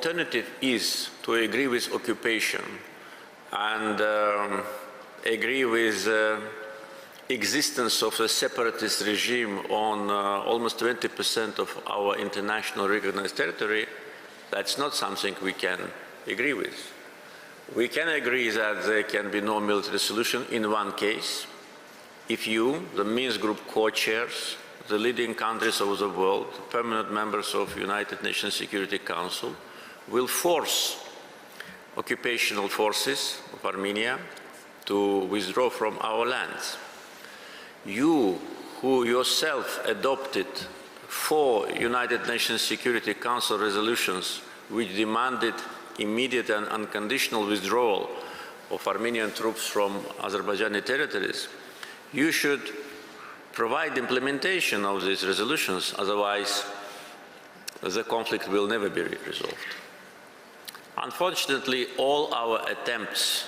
alternative is to agree with occupation and agree with existence of a separatist regime on almost 20% of our international recognized territory, that's not something we can agree with. We can agree that there can be no military solution in one case, if you, the Minsk Group co-chairs, the leading countries of the world, permanent members of United Nations Security Council, will force occupational forces of Armenia to withdraw from our lands. You, who yourself adopted 4 United Nations Security Council resolutions which demanded immediate and unconditional withdrawal of Armenian troops from Azerbaijani territories, you should provide implementation of these resolutions, otherwise the conflict will never be resolved. Unfortunately, all our attempts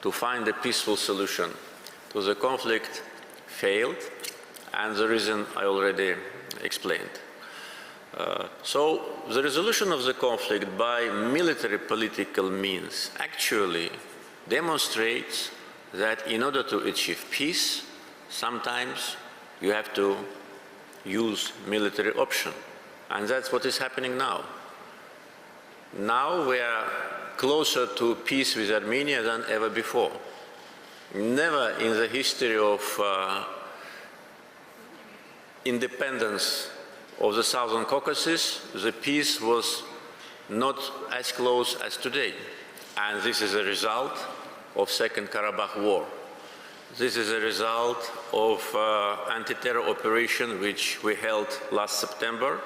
to find a peaceful solution to the conflict failed, and the reason I already explained. So the resolution of the conflict by military political means actually demonstrates that in order to achieve peace, sometimes you have to use military option. And that's what is happening now. Now we are closer to peace with Armenia than ever before. Never in the history of independence of the Southern Caucasus, the peace was not as close as today. And this is a result of Second Karabakh War. This is a result of anti-terror operation which we held last September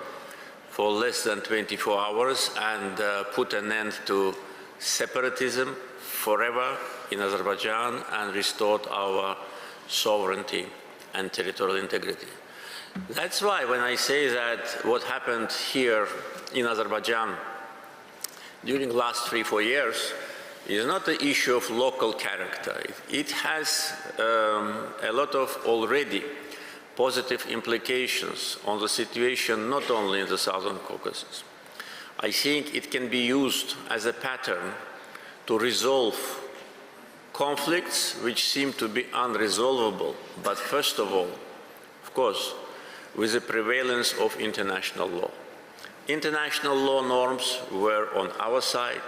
for less than 24 hours and put an end to separatism forever in Azerbaijan and restored our sovereignty and territorial integrity. That's why when I say that what happened here in Azerbaijan during the last 3-4 years is not the issue of local character. It has a lot of already positive implications on the situation not only in the Southern Caucasus. I think it can be used as a pattern to resolve conflicts which seem to be unresolvable, but first of all, of course, with the prevalence of international law. International law norms were on our side.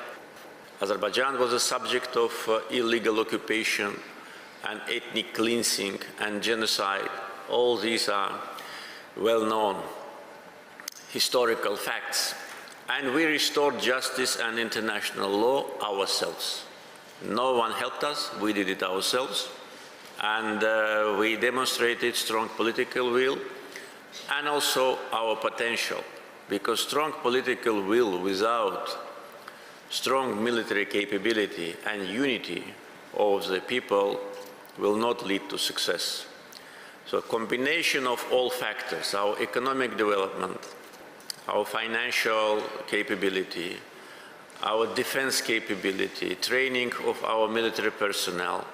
Azerbaijan was a subject of illegal occupation and ethnic cleansing and genocide. All these are well-known historical facts. And we restored justice and international law ourselves. No one helped us, we did it ourselves. And we demonstrated strong political will and also our potential, because strong political will without strong military capability and unity of the people will not lead to success. So a combination of all factors, our economic development, our financial capability, our defense capability, training of our military personnel,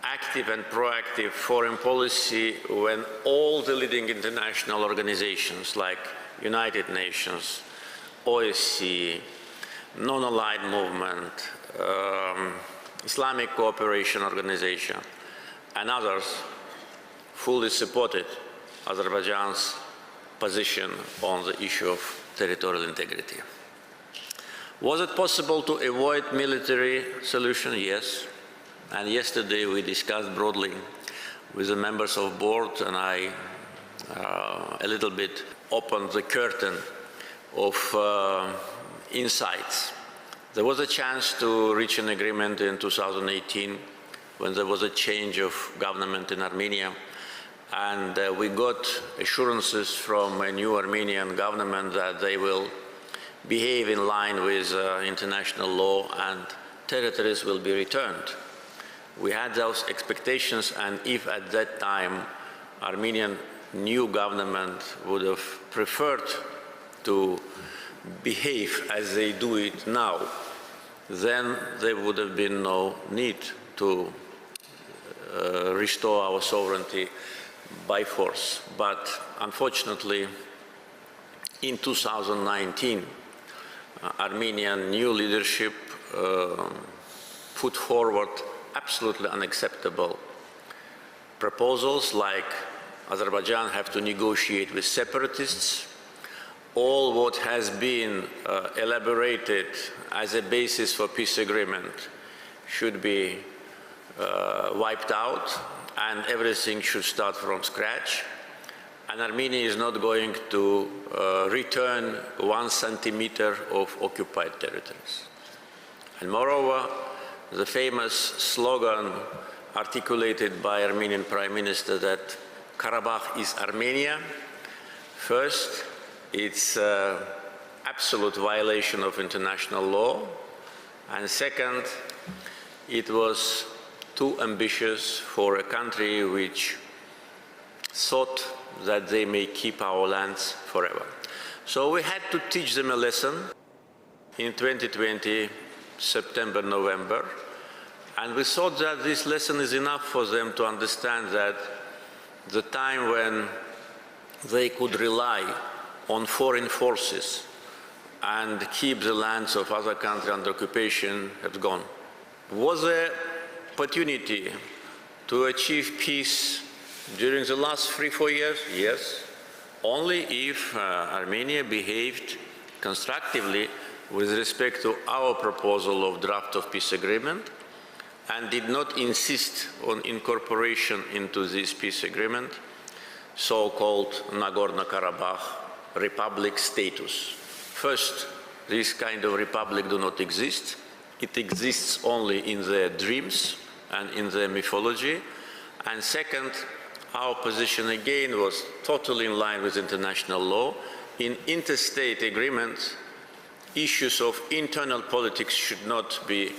active and proactive foreign policy when all the leading international organizations like United Nations, OSCE, Non-Aligned Movement, Islamic Cooperation Organization, and others fully supported Azerbaijan's position on the issue of territorial integrity. Was it possible to avoid military solution? Yes. And yesterday we discussed broadly with the members of board, and I a little bit opened the curtain of insights. There was a chance to reach an agreement in 2018 when there was a change of government in Armenia, and we got assurances from a new Armenian government that they will behave in line with international law and territories will be returned. We had those expectations, and if at that time Armenian new government would have preferred to behave as they do it now, then there would have been no need to restore our sovereignty by force. But unfortunately, in 2019, Armenian new leadership put forward absolutely unacceptable proposals like Azerbaijan have to negotiate with separatists. All what has been elaborated as a basis for peace agreement should be wiped out, and everything should start from scratch. And Armenia is not going to return 1 centimeter of occupied territories. And moreover, the famous slogan articulated by Armenian Prime Minister that Karabakh is Armenia, first, it's absolute violation of international law, and second, it was too ambitious for a country which thought that they may keep our lands forever. So we had to teach them a lesson in 2020, September, November, and we thought that this lesson is enough for them to understand that the time when they could rely on foreign forces and keep the lands of other countries under occupation has gone. Was there opportunity to achieve peace during the last 3-4 years? Yes, only if Armenia behaved constructively with respect to our proposal of draft of peace agreement and did not insist on incorporation into this peace agreement so-called Nagorno-Karabakh Republic status. First, this kind of republic do not exist. It exists only in their dreams and in their mythology. And second, our position again was totally in line with international law. In interstate agreements, issues of internal politics should not be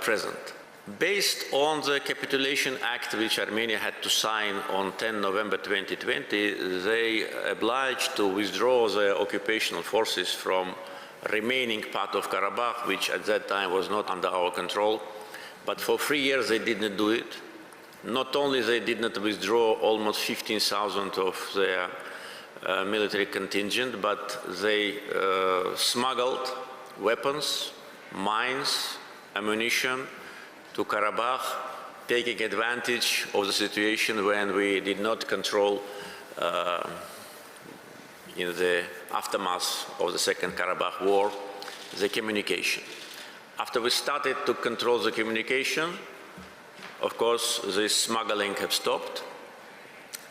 present. Based on the Capitulation Act, which Armenia had to sign on 10 November 2020, they obliged to withdraw their occupational forces from remaining part of Karabakh, which at that time was not under our control. But for 3 years they did not do it. Not only they did not withdraw almost 15,000 of their military contingent, but they smuggled weapons, mines, ammunition to Karabakh, taking advantage of the situation when we did not control in the aftermath of the Second Karabakh War, the communication. After we started to control the communication, of course, the smuggling have stopped,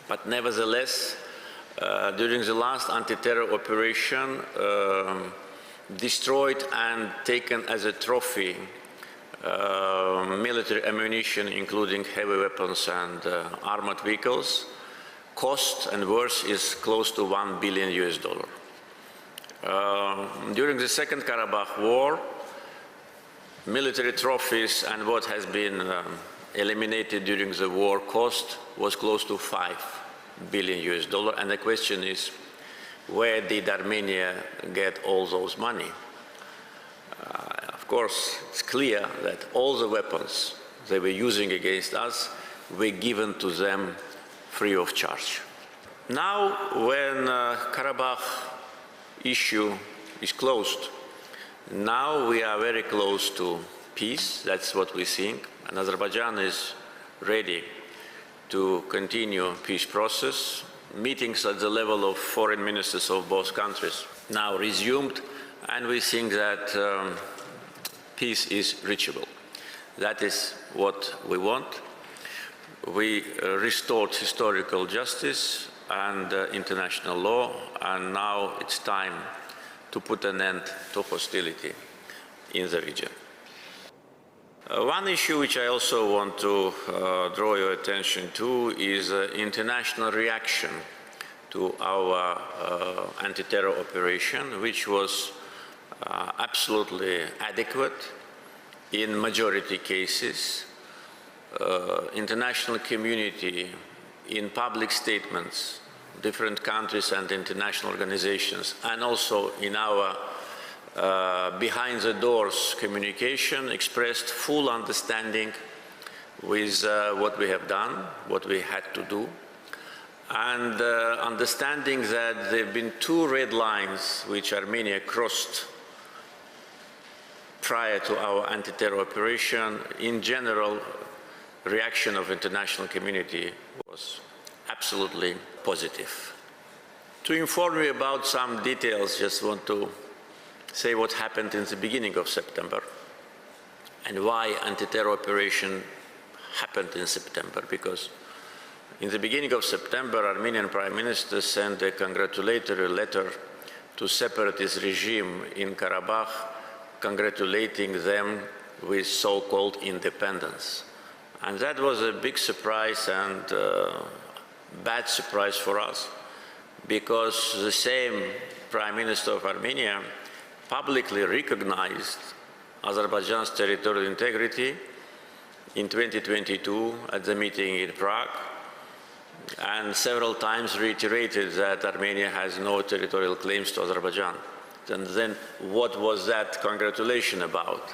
but nevertheless, during the last anti-terror operation, destroyed and taken as a trophy military ammunition, including heavy weapons and armored vehicles. Cost and worth is close to $1 billion. During the Second Karabakh War, military trophies and what has been eliminated during the war cost was close to $5 billion. And the question is, where did Armenia get all those money? Of course, it's clear that all the weapons they were using against us were given to them free of charge. Now, when Karabakh issue is closed, now we are very close to peace. That's what we think. And Azerbaijan is ready to continue peace process. Meetings at the level of foreign ministers of both countries now resumed, and we think that peace is reachable. That is what we want. We restored historical justice and international law, and now it's time to put an end to hostility in the region. One issue which I also want to draw your attention to is international reaction to our anti-terror operation, which was absolutely adequate in majority cases. International community in public statements, different countries and international organizations, and also in our behind the doors communication expressed full understanding with what we have done, what we had to do, and understanding that there have been two red lines which Armenia crossed prior to our anti-terror operation, in general, reaction of international community was absolutely positive. To inform you about some details, just want to say what happened in the beginning of September and why anti-terror operation happened in September, because in the beginning of September, Armenian Prime Minister sent a congratulatory letter to separatist regime in Karabakh, congratulating them with so-called independence. And that was a big surprise and bad surprise for us, because the same Prime Minister of Armenia publicly recognized Azerbaijan's territorial integrity in 2022 at the meeting in Prague, and several times reiterated that Armenia has no territorial claims to Azerbaijan. And then what was that congratulation about?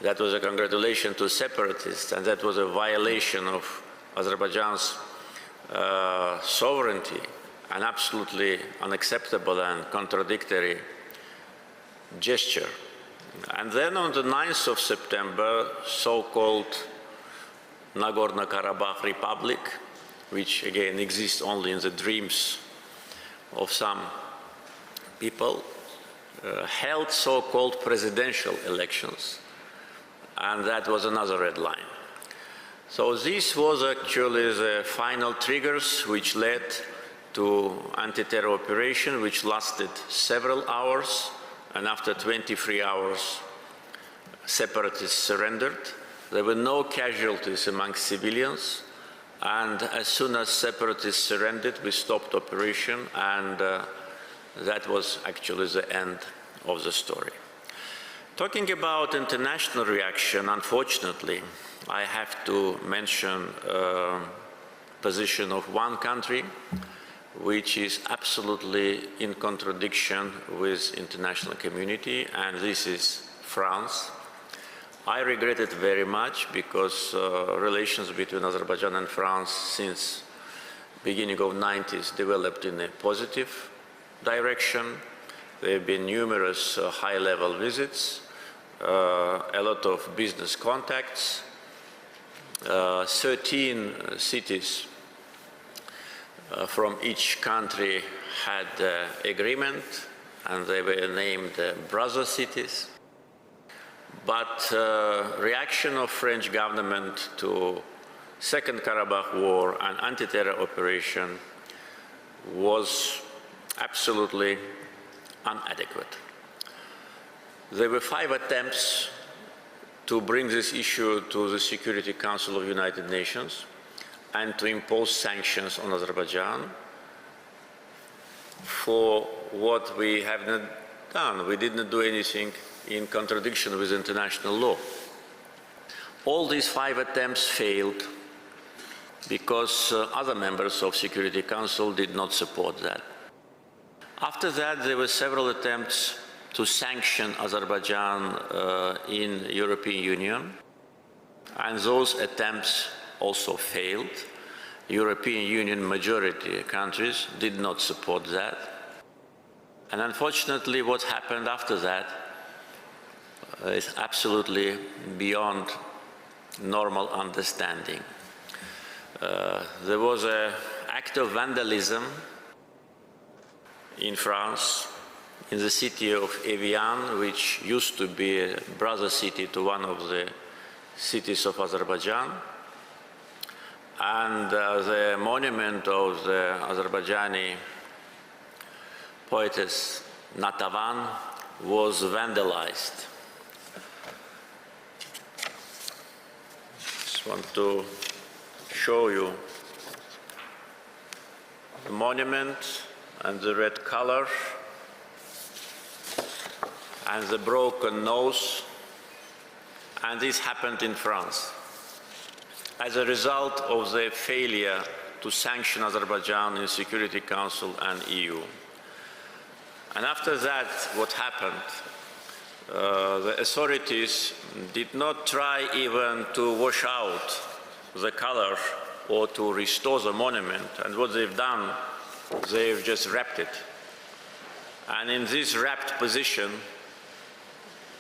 That was a congratulation to separatists, and that was a violation of Azerbaijan's sovereignty, an absolutely unacceptable and contradictory gesture. And then on the 9th of September, so-called Nagorno-Karabakh Republic, which again exists only in the dreams of some people, held so-called presidential elections, and that was another red line. So this was actually the final triggers which led to anti-terror operation, which lasted several hours, and after 23 hours, separatists surrendered. There were no casualties among civilians, and as soon as separatists surrendered, we stopped operation, and that was actually the end of the story. Talking about international reaction, unfortunately, I have to mention position of one country which is absolutely in contradiction with international community, and this is France. I regret it very much, because relations between Azerbaijan and France since beginning of 90s developed in a positive direction. There have been numerous high-level visits, a lot of business contacts, 13 cities from each country had agreement, and they were named brother cities. But reaction of French government to Second Karabakh War and anti-terror operation was absolutely inadequate. There were 5 attempts to bring this issue to the Security Council of United Nations and to impose sanctions on Azerbaijan for what we have not done. We did not do anything in contradiction with international law. All these 5 attempts failed because other members of Security Council did not support that. After that, there were several attempts to sanction Azerbaijan in European Union, and those attempts also failed. European Union majority countries did not support that. And unfortunately, what happened after that is absolutely beyond normal understanding. There was an act of vandalism in France, in the city of Evian, which used to be a brother city to one of the cities of Azerbaijan. And the monument of the Azerbaijani poetess Natavan was vandalized. Just want to show you the monument and the red color and the broken nose, and this happened in France as a result of the failure to sanction Azerbaijan in Security Council and EU. And after that, what happened? The authorities did not try even to wash out the color or to restore the monument, and what they've done, they've just wrapped it. And in this wrapped position,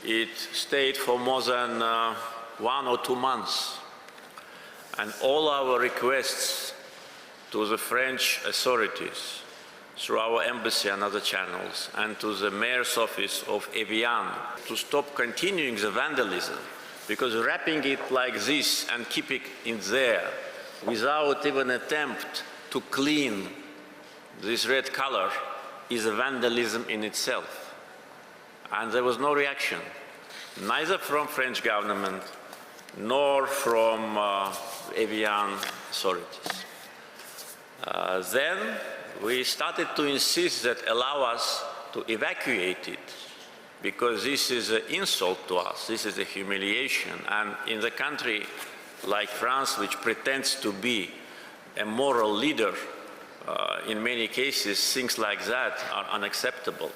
It stayed for more than 1 or 2 months. And all our requests to the French authorities through our embassy and other channels, and to the mayor's office of Evian to stop continuing the vandalism, because wrapping it like this and keeping it there without even attempt to clean this red color is a vandalism in itself. And there was no reaction, neither from French government nor from Evian authorities. Then we started to insist that allow us to evacuate it, because this is an insult to us, this is a humiliation. And in the country like France, which pretends to be a moral leader, in many cases, things like that are unacceptable.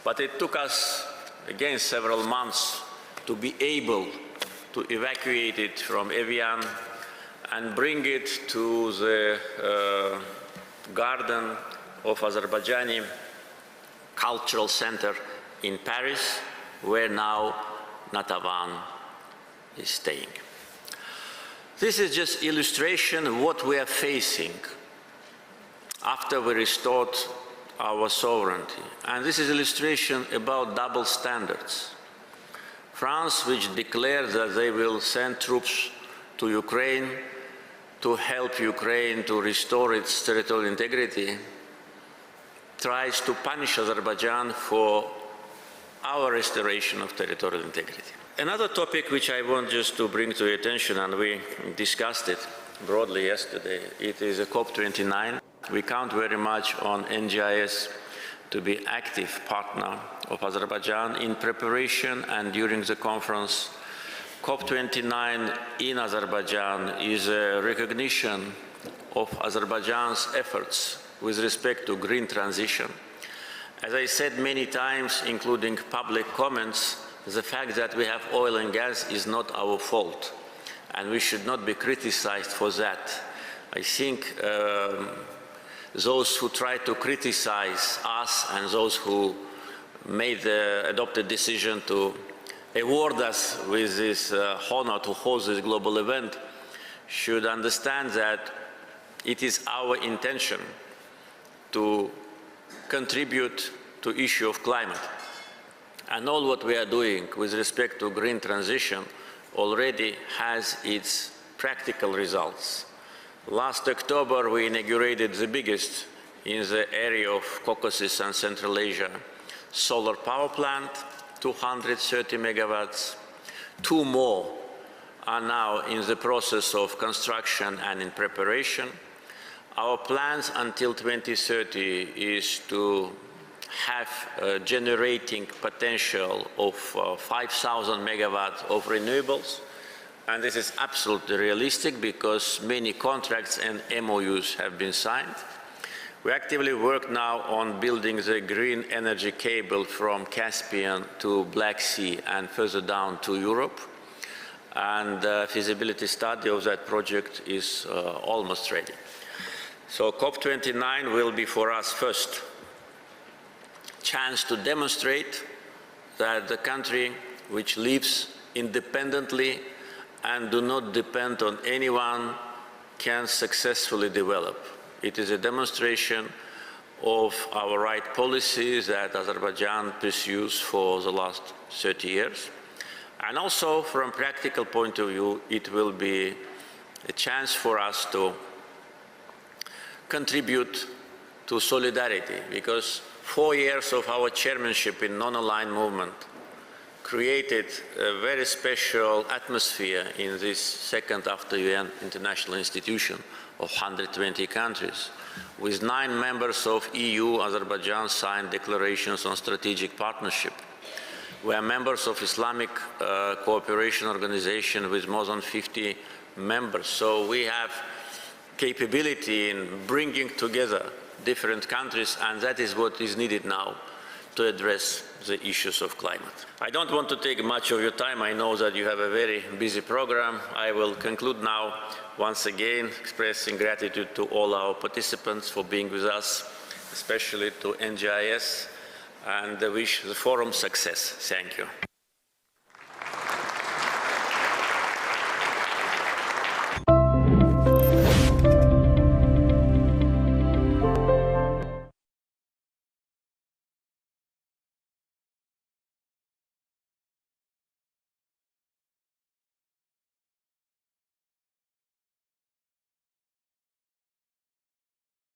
But it took us, again, several months to be able to evacuate it from Evian and bring it to the garden of Azerbaijani Cultural Center in Paris, where now Natavan is staying. This is just illustration of what we are facing after we restored our sovereignty. And this is illustration about double standards. France, which declared that they will send troops to Ukraine to help Ukraine to restore its territorial integrity, tries to punish Azerbaijan for our restoration of territorial integrity. Another topic which I want just to bring to your attention, and we discussed it broadly yesterday, it is a COP29. We count very much on NGIS to be active partner of Azerbaijan in preparation and during the conference. COP29 in Azerbaijan is a recognition of Azerbaijan's efforts with respect to green transition. As I said many times, including public comments, the fact that we have oil and gas is not our fault, and we should not be criticized for that. I think those who try to criticize us and those who made the adopted decision to award us with this honor to host this global event should understand that it is our intention to contribute to the issue of climate. And all what we are doing with respect to green transition already has its practical results. Last October, we inaugurated the biggest in the area of Caucasus and Central Asia solar power plant, 230 megawatts. 2 more are now in the process of construction and in preparation. Our plans until 2030 is to have a generating potential of 5,000 megawatts of renewables. And this is absolutely realistic because many contracts and MOUs have been signed. We actively work now on building the green energy cable from Caspian to Black Sea and further down to Europe. And the feasibility study of that project is almost ready. So COP29 will be for us first chance to demonstrate that the country which lives independently and do not depend on anyone can successfully develop. It is a demonstration of our right policies that Azerbaijan pursues for the last 30 years. And also, from a practical point of view, it will be a chance for us to contribute to solidarity, because 4 years of our chairmanship in non-aligned movement created a very special atmosphere in this second after UN international institution of 120 countries. With 9 members of EU, Azerbaijan signed declarations on strategic partnership. We are members of Islamic Cooperation Organization with more than 50 members. So we have capability in bringing together different countries, and that is what is needed now to address the issues of climate. I don't want to take much of your time. I know that you have a very busy program. I will conclude now, once again, expressing gratitude to all our participants for being with us, especially to NGIS, and wish the forum success. Thank you.